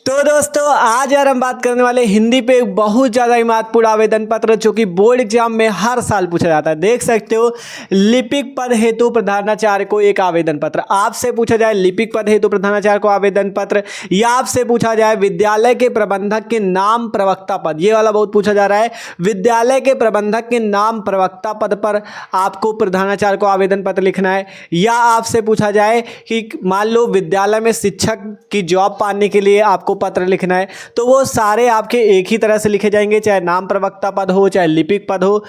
तो दोस्तों आज यार हम बात करने वाले हिंदी पे एक बहुत ज़्यादा महत्वपूर्ण आवेदन पत्र जो कि बोर्ड एग्जाम में हर साल पूछा जाता है। देख सकते हो, लिपिक पद हेतु प्रधानाचार्य को एक आवेदन पत्र। आपसे पूछा जाए लिपिक पद हेतु प्रधानाचार्य को आवेदन पत्र, या आपसे पूछा जाए विद्यालय के प्रबंधक के नाम प्रवक्ता पद, ये वाला बहुत पूछा जा रहा है। विद्यालय के प्रबंधक के नाम प्रवक्ता पद पर आपको प्रधानाचार्य को आवेदन पत्र लिखना है। या आपसे पूछा जाए कि मान लो विद्यालय में शिक्षक की जॉब पाने के लिए आपको पत्र लिखना है, तो वो सारे आपके एक ही तरह से लिखे जाएंगे, चाहे नाम प्रवक्ता पद हो, चाहे लिपिक पद हो,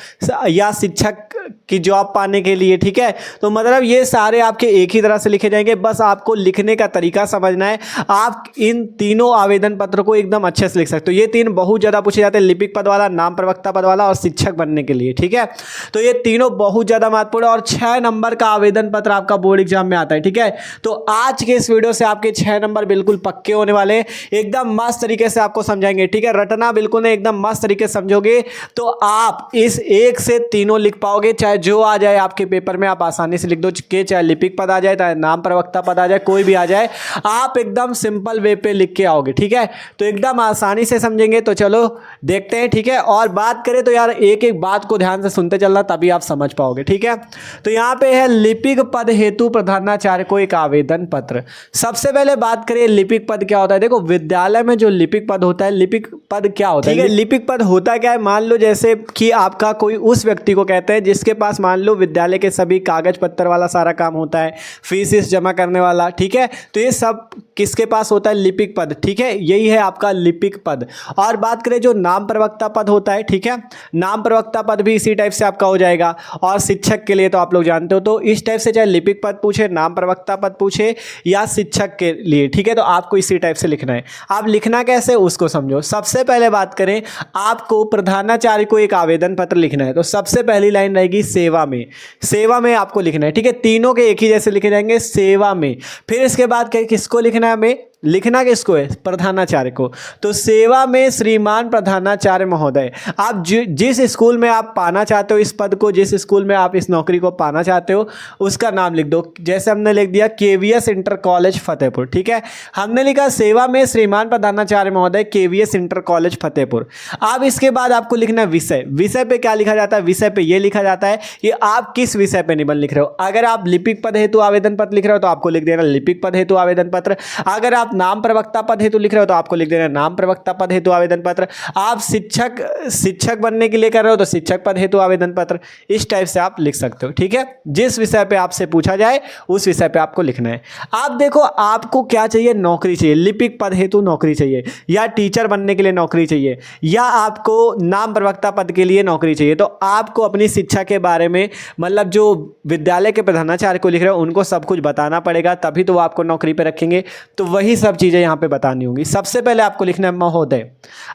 या शिक्षक की जॉब पाने के लिए। ठीक है, तो मतलब ये सारे आपके एक ही तरह से लिखे जाएंगे। बस आपको लिखने का तरीका समझना है। आप इन तीनों आवेदन पत्र को एकदम अच्छे से लिख सकते हो। ये तीन बहुत ज़्यादा पूछे जाते हैं, लिपिक पद वाला, नाम प्रवक्ता पद वाला और शिक्षक बनने के लिए। ठीक है, तो ये तीनों बहुत ज़्यादा महत्वपूर्ण है और 6 नंबर का आवेदन पत्र आपका बोर्ड एग्जाम में आता है। ठीक है, तो आज के इस वीडियो से आपके 6 नंबर बिल्कुल पक्के होने वाले हैं। एकदम मस्त तरीके से आपको समझाएंगे। ठीक है, रटना बिल्कुल नहीं, एकदम मस्त तरीके से समझोगे तो आप इस एक से तीनों लिख पाओगे। चाहे जो आ जाए आपके पेपर में आप आसानी से लिख दो, कि चाहे लिपिक पद आ जाए, चाहे नाम प्रवक्ता पद आ जाए, कोई भी आ जाए, आप एकदम सिंपल वे पे लिख के आओगे। ठीक है, तो एकदम आसानी से समझेंगे। तो चलो देखते हैं। ठीक है, और बात करें तो यार एक एक बात को ध्यान से सुनते चलना, तभी आप समझ पाओगे। ठीक है, तो यहाँ पे है लिपिक पद हेतु प्रधानाचार्य को एक आवेदन पत्र। सबसे पहले बात करें लिपिक पद क्या होता है। देखो, विद्यालय में जो लिपिक पद होता है, लिपिक पद क्या होता है? ठीक है, लिपिक पद होता क्या है, मान लो जैसे कि आपका कोई उस व्यक्ति को कहते हैं जिसके पास मान लो विद्यालय के सभी कागज पत्र वाला सारा काम होता है, फीस जमा करने वाला। ठीक है, तो ये सब किसके पास होता है? लिपिक पद। ठीक है, यही है आपका लिपिक पद। और बात करें जो नाम प्रवक्ता पद होता है, ठीक है, नाम प्रवक्ता पद भी इसी टाइप से आपका हो जाएगा। और शिक्षक के लिए तो आप लोग जानते हो, तो इस टाइप से चाहे लिपिक पद पूछे, नाम प्रवक्ता पद पूछे, या शिक्षक के लिए। ठीक है, तो आपको इसी टाइप से लिखना है। आप लिखना कैसे उसको समझो। सबसे पहले बात करें, आपको प्रधानाचार्य को एक आवेदन पत्र लिखना है, तो सबसे पहली लाइन रहेगी सेवा में। सेवा में आपको लिखना है। ठीक है, तीनों के एक ही जैसे लिखे जाएंगे, सेवा में। फिर इसके बाद किसको लिखना है? हमें लिखना किसको है? प्रधानाचार्य को। तो सेवा में श्रीमान प्रधानाचार्य महोदय। आप जिस स्कूल में आप पाना चाहते हो इस पद को, जिस स्कूल में आप इस नौकरी को पाना चाहते हो, उसका नाम लिख दो। जैसे हमने लिख दिया केवीएस इंटर कॉलेज फतेहपुर। ठीक है, हमने लिखा सेवा में श्रीमान प्रधानाचार्य महोदय, केवीएस इंटर कॉलेज फतेहपुर। अब इसके बाद आपको लिखना विषय। विषय पे क्या लिखा जाता है? विषय पे ये लिखा जाता है कि आप किस विषय पे निबंध लिख रहे हो। अगर आप लिपिक पद हेतु आवेदन पत्र लिख रहे हो तो आपको लिख देना लिपिक पद हेतु आवेदन पत्र। अगर आप नाम प्रवक्ता पद हेतु लिख रहे हो तो आपको लिख देना नाम प्रवक्ता पद हेतु आवेदन पत्र। आप शिक्षक बनने के लिए कर रहे हो तो शिक्षक पद हेतु आवेदन पत्र। इस टाइप से आप लिख सकते हो। ठीक है, जिस विषय पे आपसे पूछा जाए उस विषय पे आपको लिखना है। आप देखो, आपको क्या चाहिए? नौकरी चाहिए, लिपिक पद हेतु नौकरी चाहिए, या टीचर बनने के लिए नौकरी चाहिए, या आपको नाम प्रवक्ता पद के लिए नौकरी चाहिए। तो आपको अपनी शिक्षा के बारे में, मतलब जो विद्यालय के प्रधानाचार्य को लिख रहे हो उनको सब कुछ बताना पड़ेगा, तभी तो वो आपको नौकरी पे रखेंगे। तो वही सब चीजें यहाँ पे बतानी होंगी। सबसे पहले आपको लिखना है महोदय।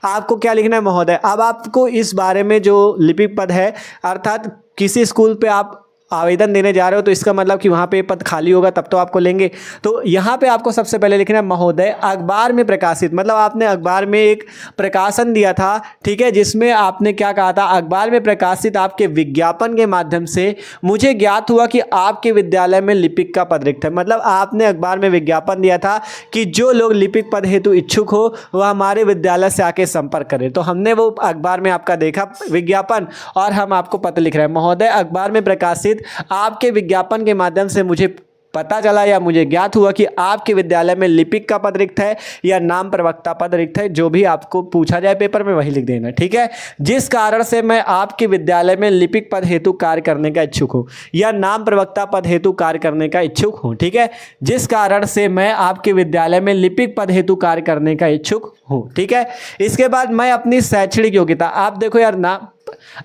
आपको क्या लिखना है? महोदय। अब आपको इस बारे में जो लिपिक पद है, अर्थात किसी स्कूल पे आप आवेदन देने जा रहे हो तो इसका मतलब कि वहाँ पे पद खाली होगा, तब तो आपको लेंगे। तो यहाँ पे आपको सबसे पहले लिखना है महोदय, अखबार में प्रकाशित। मतलब आपने अखबार में एक प्रकाशन दिया था, ठीक है, जिसमें आपने क्या कहा था? अखबार में प्रकाशित आपके विज्ञापन के माध्यम से मुझे ज्ञात हुआ कि आपके विद्यालय में लिपिक का पद रिक्त है। मतलब आपने अखबार में विज्ञापन दिया था कि जो लोग लिपिक पद हेतु इच्छुक हो वह हमारे विद्यालय से आके संपर्क करें। तो हमने वो अखबार में आपका देखा विज्ञापन और हम आपको पत्र लिख रहे हैं। महोदय, अखबार में प्रकाशित आपके विज्ञापन के माध्यम से मुझे पता चला या मुझे ज्ञात हुआ कि आपके विद्यालय में लिपिक का पद रिक्त है या नाम प्रवक्ता पद रिक्त है। जो भी आपको पूछा जाए पेपर में वही लिख देना। ठीक है, जिस कारण से मैं आपके विद्यालय में लिपिक पद हेतु कार्य करने का इच्छुक हूँ, या नाम प्रवक्ता पद हेतु कार्य करने का इच्छुक हूँ। ठीक है, जिस कारण से मैं आपके विद्यालय में लिपिक पद हेतु कार्य करने का इच्छुक हूँ। ठीक है, इसके बाद मैं अपनी शैक्षणिक योग्यता। आप देखो यार, ना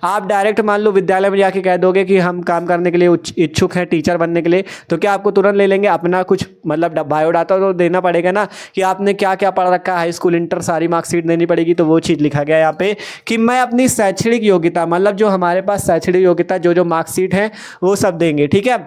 आप डायरेक्ट मान लो विद्यालय में जाके कह दोगे कि हम काम करने के लिए इच्छुक हैं, टीचर बनने के लिए, तो क्या आपको तुरंत ले लेंगे? अपना कुछ मतलब बायोडाटा तो देना पड़ेगा ना, कि आपने क्या क्या पढ़ रखा है, हाई स्कूल, इंटर, सारी मार्कशीट देनी पड़ेगी। तो वो चीज़ लिखा गया यहाँ पे कि मैं अपनी शैक्षणिक योग्यता, मतलब जो हमारे पास शैक्षणिक योग्यता जो मार्कशीट है वो सब देंगे। ठीक है,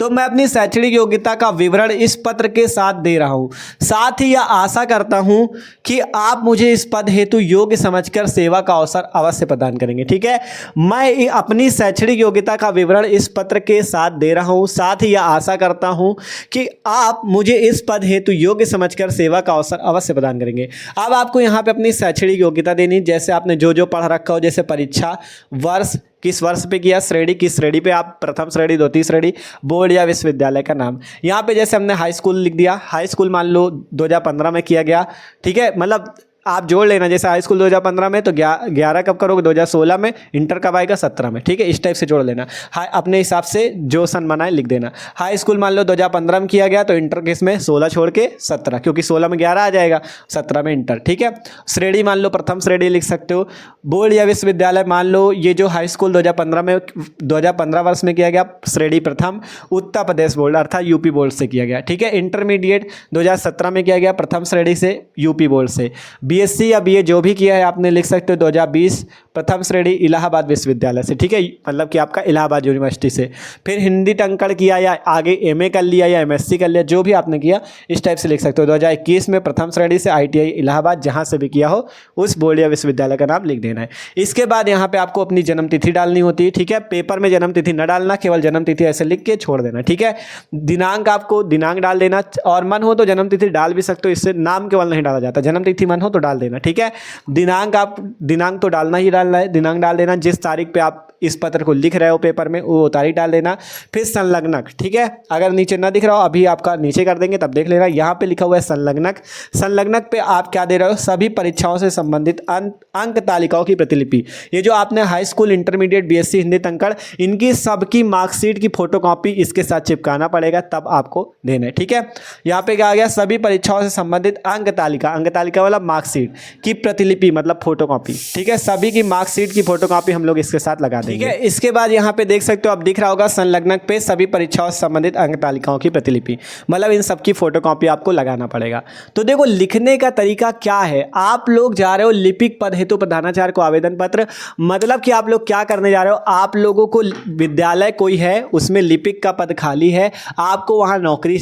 तो मैं अपनी शैक्षणिक योग्यता का विवरण इस पत्र के साथ दे रहा हूं। साथ ही यह आशा करता हूं कि आप मुझे इस पद हेतु योग्य समझकर सेवा का अवसर अवश्य प्रदान करेंगे। ठीक है, मैं अपनी शैक्षणिक योग्यता का विवरण इस पत्र के साथ दे रहा हूं। साथ ही यह आशा करता हूं कि आप मुझे इस पद हेतु योग्य समझकर सेवा का अवसर अवश्य प्रदान करेंगे। अब आपको यहाँ पे अपनी शैक्षणिक योग्यता देनी, जैसे आपने जो जो पढ़ रखा हो, जैसे परीक्षा वर्ष किस वर्ष पे किया, श्रेणी किस श्रेणी पे आप, प्रथम श्रेणी, द्वितीय श्रेणी, बोर्ड या विश्वविद्यालय का नाम। यहाँ पे जैसे हमने हाई स्कूल लिख दिया, हाई स्कूल मान लो 2015 में किया गया। ठीक है, मतलब आप जोड़ लेना, जैसे हाई स्कूल 2015 में तो 11 कब करोगे, 2016 में, इंटर कब आएगा 17 में। ठीक है, इस टाइप से जोड़ लेना। हाई अपने हिसाब से जो सन बनाए लिख देना। हाई स्कूल मान लो 2015 में किया गया तो इंटर किस में, 16 छोड़ के 17, क्योंकि 16 में 11 आ जाएगा, 17 में इंटर। ठीक है, श्रेणी मान लो प्रथम श्रेणी लिख सकते हो। बोर्ड या विश्वविद्यालय मान लो ये जो हाई स्कूल 2015 वर्ष में किया गया, श्रेणी प्रथम उत्तर प्रदेश बोर्ड अर्थात यूपी बोर्ड से किया गया। ठीक है, इंटरमीडिएट 2017 में किया गया प्रथम श्रेणी से यूपी बोर्ड से। बीएससी या बीए जो भी किया है आपने लिख सकते हो 2020 प्रथम श्रेणी इलाहाबाद विश्वविद्यालय से। ठीक है, मतलब कि आपका इलाहाबाद यूनिवर्सिटी से। फिर हिंदी टंकण किया या आगे एमए कर लिया या एमएससी कर लिया, जो भी आपने किया इस टाइप से लिख सकते हो। 2021 में प्रथम श्रेणी से आईटीआई इलाहाबाद, जहाँ से भी किया हो उस बोर्ड या विश्वविद्यालय का नाम लिख देना है। इसके बाद यहाँ पे आपको अपनी जन्म तिथि डालनी होती है। ठीक है, पेपर में जन्म तिथि न डालना, केवल जन्म तिथि ऐसे लिख के छोड़ देना। ठीक है, दिनांक आपको दिनांक डाल देना, और मन हो तो जन्म तिथि डाल भी सकते हो, इससे नाम केवल नहीं डाला जाता, जन्म तिथि मन हो तो डाल देना। ठीक है, दिनांक तो डालना ही डालना है, दिनांक डाल देना, जिस तारीख पे आप इस पत्र को लिख रहे हो पेपर में वो तारीख डाल देना। फिर संलग्नक। ठीक है, अगर नीचे ना दिख रहा हो, अभी आपका नीचे कर देंगे तब देख लेना, यहाँ पे लिखा हुआ है संलग्नक। संलग्नक पे आप क्या दे रहे हो, सभी परीक्षाओं से संबंधित अंक तालिकाओं की प्रतिलिपि। ये जो आपने high school, intermediate, BSc, Hindi टंकण, इनकी सबकी मार्कशीट की फोटोकॉपी इसके साथ चिपकाना पड़ेगा, तब आपको देना है। ठीक है, यहाँ पे क्या आ गया, सभी परीक्षाओं से संबंधित अंक तालिका वाला मार्कशीट की प्रतिलिपि मतलब फोटोकॉपी। ठीक है, सभी की मार्कशीट की फोटोकॉपी हम लोग इसके साथ लगा देंगे। ठीक है, इसके बाद यहाँ पे देख सकते हो, अब दिख रहा होगा संलग्नक पे सभी परीक्षाओं से संबंधित अंक तालिकाओं की प्रतिलिपि, मतलब इन सबकी फोटोकॉपी आपको लगाना पड़ेगा। तो देखो लिखने का तरीका क्या है, आप लोग जा रहे हो लिपिक पद हेतु प्रधानाचार्य को आवेदन पत्र, मतलब कि आप लोग क्या करने जा रहे हो, आप लोगों को विद्यालय कोई है उसमें लिपिक का पद खाली है, आपको वहाँ नौकरी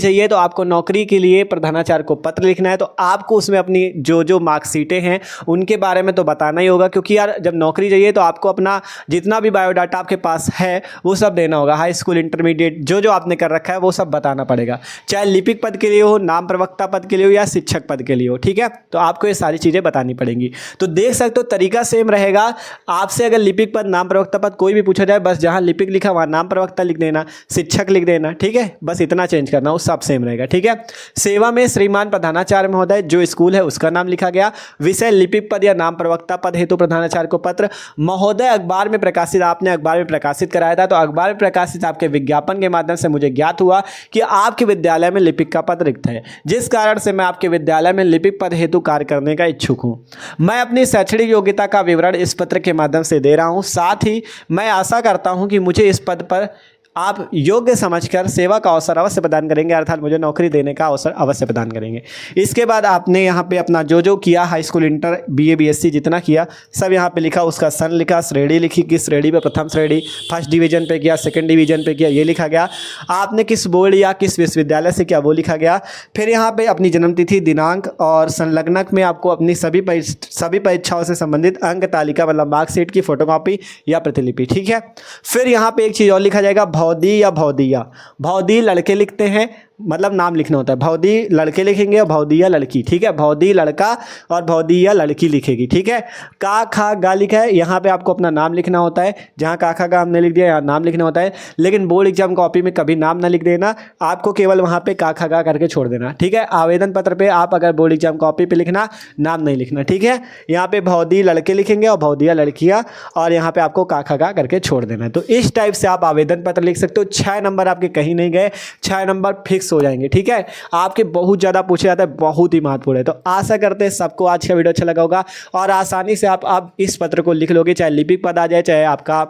चाहिए तो आपको नौकरी के लिए प्रधानाचार्य को पत्र लिखना है। तो आपको उसमें अपनी जो मार्कशीटें हैं उनके बारे में तो बताना ही होगा, क्योंकि यार जब नौकरी चाहिए तो आपको अपना जितना भी बायोडाटा आपके पास है वो सब देना होगा। हाई स्कूल, इंटरमीडिएट जो आपने कर रखा है वो सब बताना पड़ेगा, चाहे लिपिक पद के लिए हो, नाम प्रवक्ता पद के लिए हो या शिक्षक पद के लिए हो। ठीक है, तो आपको ये सारी चीज़ें बतानी पड़ेंगी। तो देख सकते हो तरीका सेम रहेगा। आपसे अगर लिपिक पद, नाम प्रवक्ता पद कोई भी पूछा जाए, बस जहाँ लिपिक लिखा वहाँ नाम प्रवक्ता लिख देना, शिक्षक लिख देना। ठीक है, बस इतना चेंज करना, वो सब सेम रहेगा। ठीक है, सेवा में श्रीमान प्रधानाचार्य महोदय, जो स्कूल है उसका नाम लिखा गया। विषय लिपिक पद या नाम प्रवक्ता पद हेतु प्रधानाचार्य को पत्र। महोदय अखबार में प्रकाशित, आपने अखबार में प्रकाशित कराया था, तो अखबार में प्रकाशित आपके विज्ञापन के माध्यम से मुझे ज्ञात हुआ कि आपके विद्यालय में लिपिक का पद रिक्त है, जिस कारण से मैं आपके विद्यालय में लिपिक पद हेतु कार्य करने का इच्छुक हूं। मैं अपनी शैक्षणिक योग्यता का विवरण इस पत्र के माध्यम से दे रहा हूं। साथ ही मैं आशा करता हूं कि मुझे इस पद पर आप योग्य समझकर सेवा का अवसर अवश्य प्रदान करेंगे, अर्थात मुझे नौकरी देने का अवसर अवश्य प्रदान करेंगे। इसके बाद आपने यहाँ पे अपना जो किया, high school, inter, BA, BSc जितना किया सब यहाँ पे लिखा, उसका सन लिखा, श्रेणी लिखी, किस श्रेणी पे, प्रथम श्रेणी, फर्स्ट डिवीजन पे किया, सेकंड डिवीजन पे किया, ये लिखा गया। आपने किस बोर्ड या किस विश्वविद्यालय से किया वो लिखा गया। फिर यहाँ पे अपनी जन्मतिथि, दिनांक और संलग्नक में आपको अपनी सभी परीक्षाओं से संबंधित अंक तालिका मतलब मार्कशीट की फोटोकॉपी या प्रतिलिपि। ठीक है, फिर यहाँ पे एक चीज़ और लिखा जाएगा, भौदी या भौदिया। भौदी लड़के लिखते हैं, मतलब नाम लिखना होता है, भौदी लड़के लिखेंगे और भौदिया लड़की। ठीक है, भौदी लड़का और भौदिया लड़की लिखेगी। ठीक है, का खा गा लिखा है, यहाँ पे आपको अपना नाम लिखना होता है, जहाँ का खा गा हमने लिख दिया यहाँ नाम लिखना होता है, लेकिन बोर्ड एग्जाम कॉपी में कभी नाम ना लिख देना, आपको केवल वहाँ पे का खा गा करके छोड़ देना। ठीक है, आवेदन पत्र पे आप अगर बोर्ड एग्जाम कॉपी पे लिखना, नाम नहीं लिखना। ठीक है, यहाँ पे भौदी लड़के लिखेंगे और भौदिया लड़कियाँ, और यहाँ पे आपको का खा गा करके छोड़ देना है। तो इस टाइप से आप आवेदन पत्र लिख सकते हो। 6 नंबर आपके कहीं नहीं गए, 6 नंबर फिक्स हो जाएंगे। ठीक है, आपके बहुत ज़्यादा पूछा जाता है, बहुत ही महत्वपूर्ण है। तो आशा करते हैं सबको आज का वीडियो अच्छा लगा होगा और आसानी से आप इस पत्र को लिख लोगे, चाहे लिपिक पद आ जाए, चाहे आपका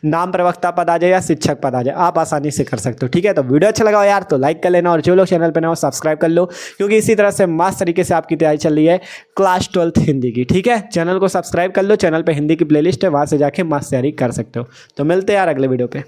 नाम प्रवक्ता पद आ जाए या शिक्षक पद आ जाए, आप आसानी से कर सकते हो। ठीक है, तो वीडियो अच्छा लगा हो यार तो लाइक कर लेना, और जो लोग चैनल पर ना हो सब्सक्राइब कर लो, क्योंकि इसी तरह से मस्त तरीके से आपकी तैयारी चल रही है क्लास 12th हिंदी की। ठीक है, चैनल को सब्सक्राइब कर लो, चैनल पर हिंदी की प्लेलिस्ट है, वहाँ से जाके मस्त तैयारी कर सकते हो। तो मिलते हैं यार अगले वीडियो पे।